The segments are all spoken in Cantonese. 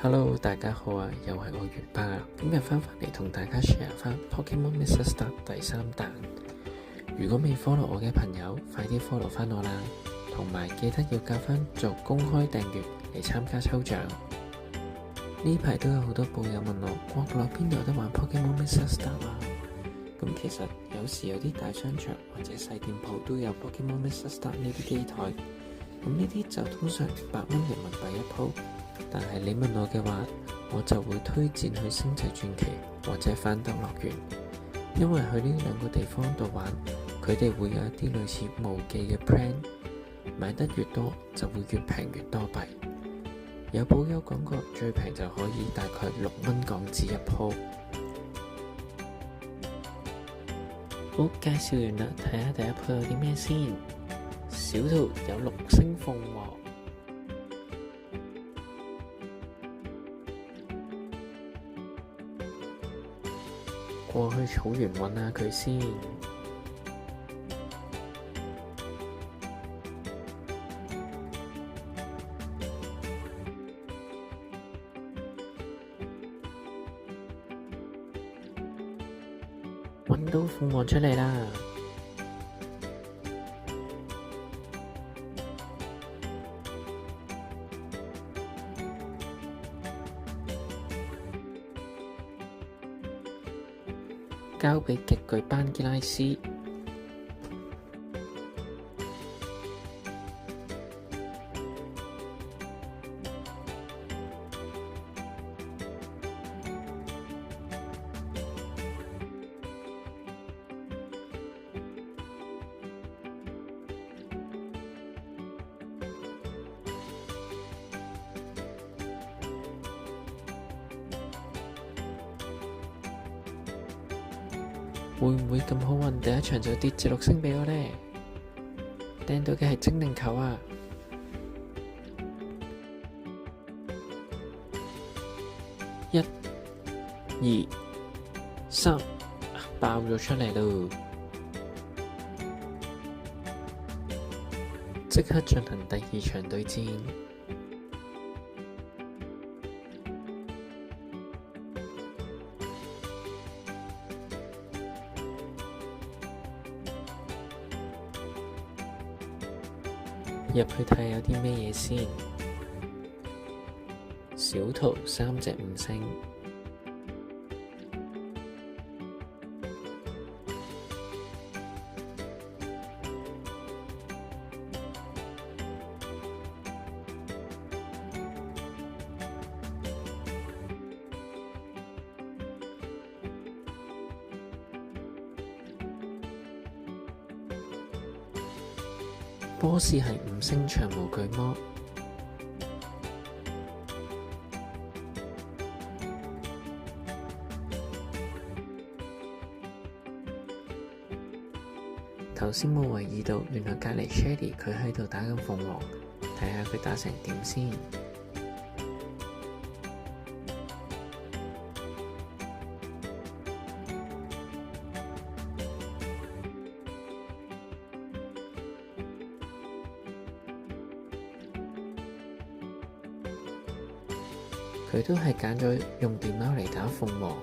Hello，大家好啊，又係我月巴啊，今日翻嚟同大家 share 翻 Pokemon Mr. Start 第3彈。如果未 follow 我嘅朋友，快啲 follow 翻我啦，同埋記得要加翻做公開訂閱嚟參加抽獎。呢排都有好多報友問我，國內邊度有得玩 Pokemon Mr. Start 啊？咁其實有時有啲大商場或者細店鋪都有 Pokemon Mr. Start 呢啲機台，咁呢啲就通常8蚊人民幣一鋪。但係你問我嘅話，我就會推薦去星際傳奇或者反斗樂園，因為去呢兩個地方度玩，佢哋會有一啲類似無記嘅 plan， 買得越多就會越平越多幣。有報友講過最平就可以大概6蚊港紙一鋪。好，介紹完啦，睇下第一鋪有啲咩先。小圖有6星鳳凰。過去草原揾下佢先。揾到鳳凰出嚟啦！交俾極具班基拉斯。會唔會咁好運？第一場就跌至6星俾我呢？掟到嘅係精靈球啊！1、2、3，爆咗出嚟咯！即刻進行第2場對戰。入去睇下有啲咩嘢先。小圖3隻5星，波士係5星長毛巨魔。頭先冇留意到，原來隔離 Shady 佢喺度打緊鳳凰，睇下佢打成點先。佢都係揀咗用電貓嚟打鳳凰。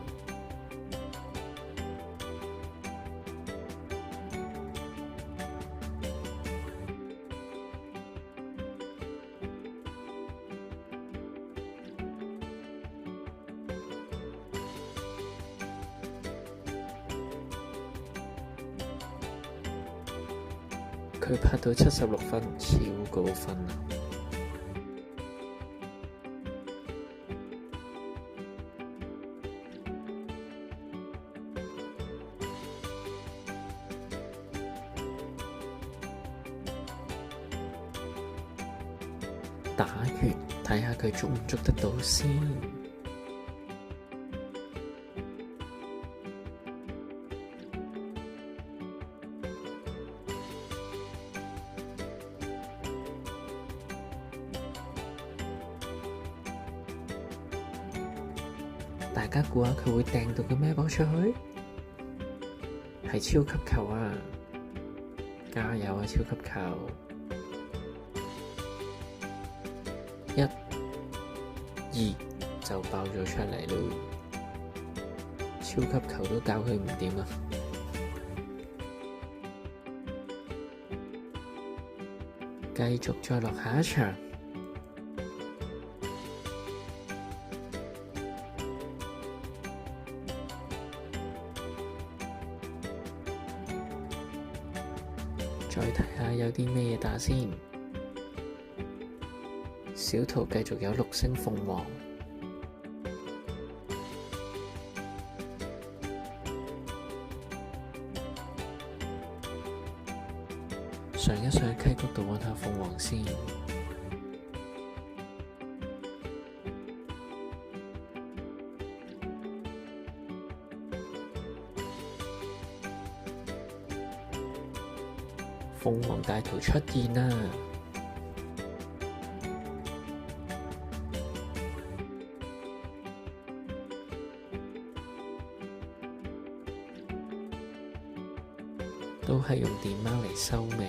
佢拍到76分，超高分啊！打完睇下佢捉唔捉得到先。大家估下佢會掟到個咩波出去？係超級球啊！加油啊，超級球！1、2、就爆咗出嚟咯，超級球都教佢唔掂啊！繼續再落下一場，再睇下有啲咩嘢打先。小圖繼續有6星鳳凰，上一上溪谷度揾下鳳凰先。鳳凰大圖出現啦！都係用電貓嚟收尾。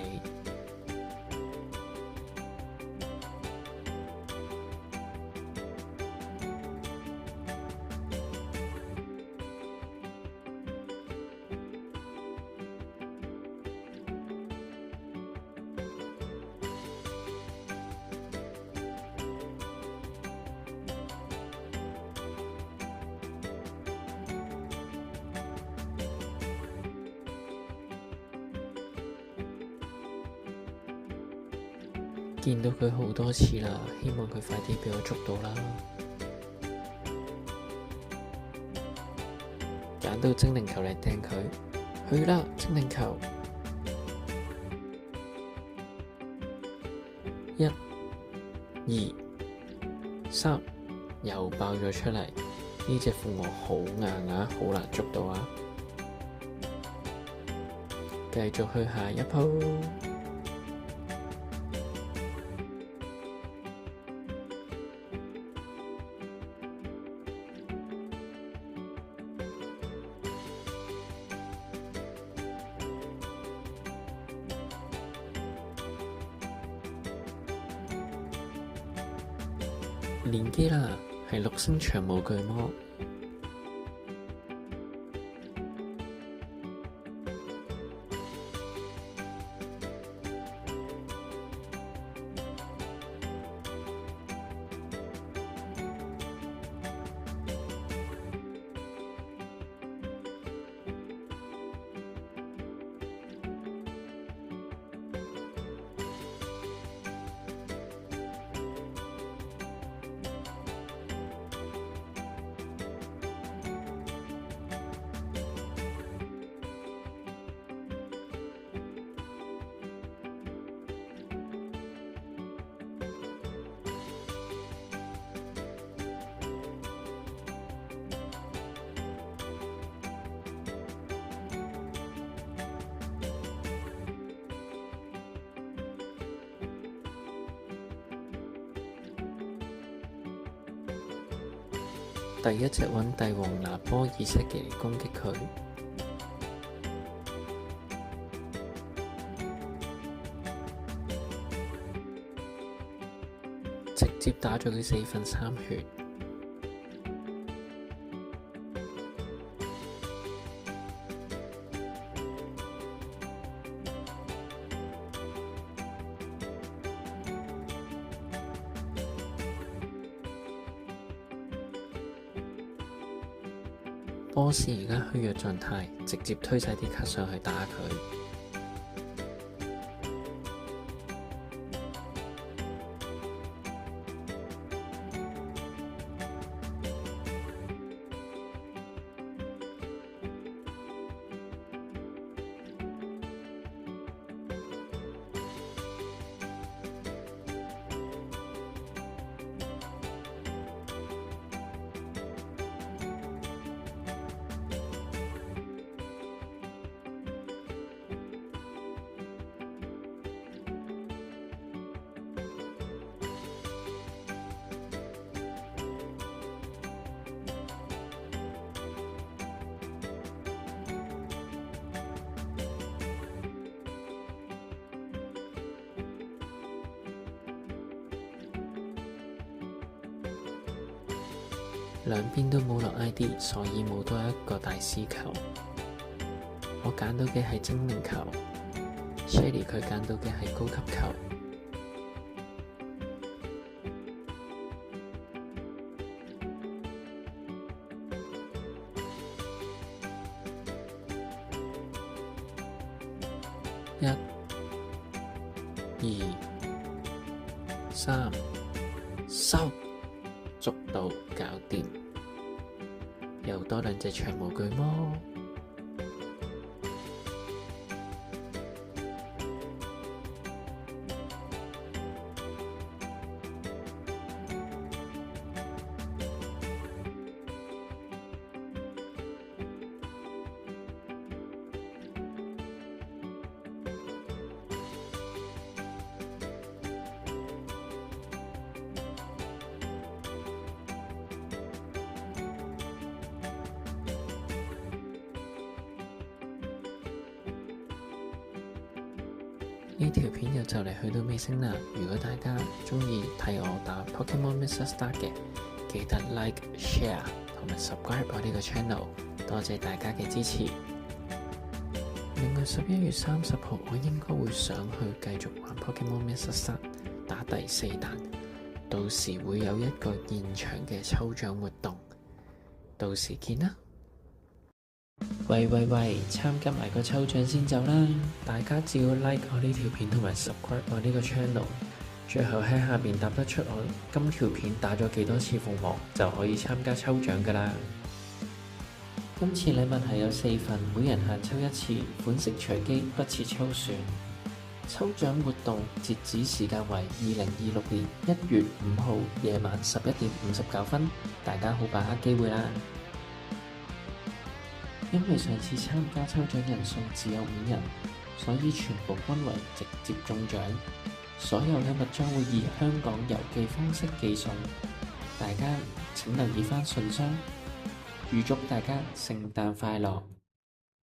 見到佢好多次啦，希望佢快啲俾我捉到啦！揀到精靈球嚟掟佢，去啦精靈球！1、2、3，又爆咗出嚟。呢隻鳳凰好硬啊，好難捉到啊！繼續去下一鋪。連機啦，係6星長毛巨魔，第一隻揾帝王拿波爾石嘅嚟攻擊佢，直接打咗佢4分3血。波士而家虛弱狀態，直接推晒啲卡上去打佢。兩邊都冇落 ID，所以冇多一個大師球。我揀到嘅係精靈球，Shelly 佢揀到嘅係高級球。1、2、3，收，捉到，搞掂，又多兩隻長毛巨魔。呢條片又就嚟去到尾聲啦！如果大家鍾意睇我打 Pokemon Mr. Star 嘅，記得 Like、Share 同埋 Subscribe 我呢個 channel， 多謝大家嘅支持。另外11月30號我應該會上去繼續玩 Pokemon Mr. Star 打第4彈，到時會有一個現場嘅抽獎活動，到時見啦！喂，參加埋個抽獎先走啦！大家只要 like 我呢條片同埋 subscribe 我呢個 channel， 最後喺下邊答得出我今條片打咗幾多次附魔，就可以參加抽獎噶啦！今次禮物係有4份，每人限抽1次，款式隨機，不設抽選。抽獎活動截止時間為2026年1月5號夜晚11點59分，大家好把握機會啦！因為上次參加抽獎人數只有5人，所以全部均為直接中獎。所有禮物將會以香港郵寄方式寄送，大家請留意返信箱。預祝大家聖誕快樂！